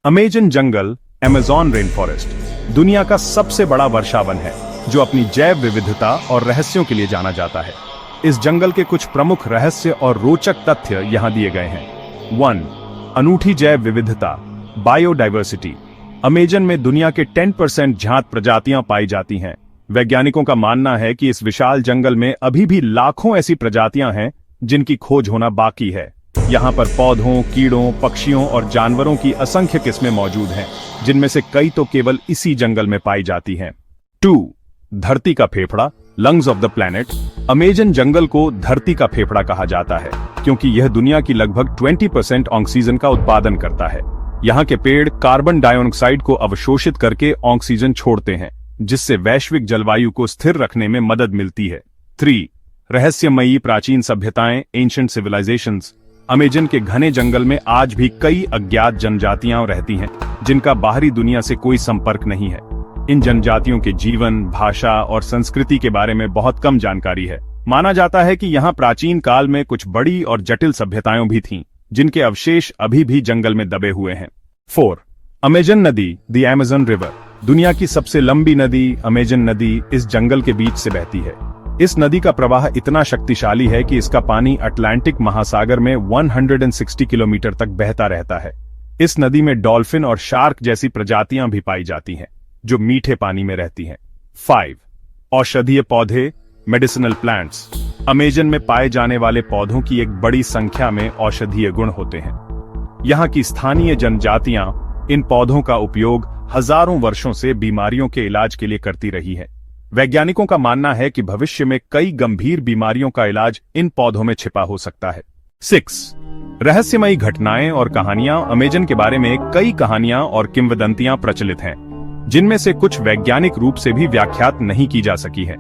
Amazon जंगल, Amazon rain forest, दुनिया का सबसे बड़ा वर्षावन है जो अपनी जैव विविधता और रहस्यों के लिए जाना जाता है। इस जंगल के कुछ प्रमुख रहस्य और रोचक तथ्य यहां दिए गए हैं। 1. अनूठी जैव विविधता, बायोडाइवर्सिटी। अमेजन में दुनिया के 10% ज्ञात प्रजातियां पाई जाती हैं। वैज्ञानिकों का मानना है कि इस विशाल जंगल में अभी भी लाखों ऐसी प्रजातियां हैं जिनकी खोज होना बाकी है। यहाँ पर पौधों, कीड़ों, पक्षियों और जानवरों की असंख्य किस्में मौजूद हैं, जिनमें से कई तो केवल इसी जंगल में पाई जाती हैं। 2. धरती का फेफड़ा, lungs of the planet. Amazon जंगल को धरती का फेफड़ा कहा जाता है क्योंकि यह दुनिया की लगभग 20% ऑक्सीजन का उत्पादन करता है। यहाँ के पेड़ कार्बन डाइऑक्साइड को अवशोषित करके ऑक्सीजन छोड़ते हैं, जिससे वैश्विक जलवायु को स्थिर रखने में मदद मिलती है। 3. रहस्यमयी प्राचीन सभ्यताएं, एंशिएंट सिविलाइजेशंस। अमेजन के घने जंगल में आज भी कई अज्ञात जनजातियां रहती हैं, जिनका बाहरी दुनिया से कोई संपर्क नहीं है। इन जनजातियों के जीवन, भाषा और संस्कृति के बारे में बहुत कम जानकारी है। माना जाता है कि यहाँ प्राचीन काल में कुछ बड़ी और जटिल सभ्यताएं भी थीं, जिनके अवशेष अभी भी जंगल में दबे हुए हैं। 4. अमेजन नदी, द अमेज़न रिवर। दुनिया की सबसे लंबी नदी अमेजन नदी इस जंगल के बीच से बहती है। इस नदी का प्रवाह इतना शक्तिशाली है कि इसका पानी अटलांटिक महासागर में 160 किलोमीटर तक बहता रहता है। इस नदी में डॉल्फिन और शार्क जैसी प्रजातियां भी पाई जाती हैं, जो मीठे पानी में रहती हैं। 5. औषधीय पौधे, मेडिसिनल प्लांट्स। अमेजन में पाए जाने वाले पौधों की एक बड़ी संख्या में औषधीय गुण होते हैं। यहाँ की स्थानीय जनजातियां इन पौधों का उपयोग हजारों वर्षों से बीमारियों के इलाज के लिए करती रही है। वैज्ञानिकों का मानना है कि भविष्य में कई गंभीर बीमारियों का इलाज इन पौधों में छिपा हो सकता है। 6. रहस्यमयी घटनाएं और कहानियां। अमेजन के बारे में कई कहानियां और किंवदंतियां प्रचलित हैं, जिनमें से कुछ वैज्ञानिक रूप से भी व्याख्यात नहीं की जा सकी है।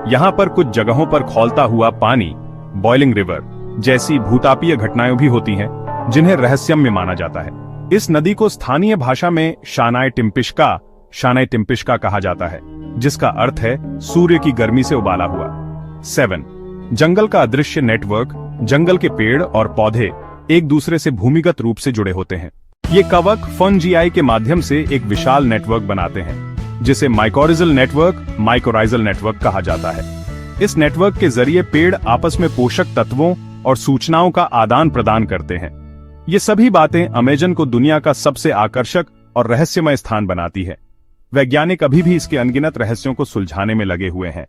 यहाँ पर कुछ जगहों पर खौलता हुआ पानी, बॉइलिंग रिवर जैसी भूतापीय घटनाएं भी होती हैं, जिन्हें रहस्यमय माना जाता है। इस नदी को स्थानीय भाषा में शानाय टिम्पिश्का कहा जाता है, जिसका अर्थ है सूर्य की गर्मी से उबाला हुआ। 7. जंगल का अदृश्य नेटवर्क। जंगल के पेड़ और पौधे एक दूसरे से भूमिगत रूप से जुड़े होते हैं। ये कवक फंजीआई के माध्यम से एक विशाल नेटवर्क बनाते हैं, जिसे माइकोराइजल नेटवर्क कहा जाता है। इस नेटवर्क के जरिए पेड़ आपस में पोषक तत्वों और सूचनाओं का आदान प्रदान करते हैं। ये सभी बातें अमेजन को दुनिया का सबसे आकर्षक और रहस्यमय स्थान बनाती है। वैज्ञानिक अभी भी इसके अनगिनत रहस्यों को सुलझाने में लगे हुए हैं।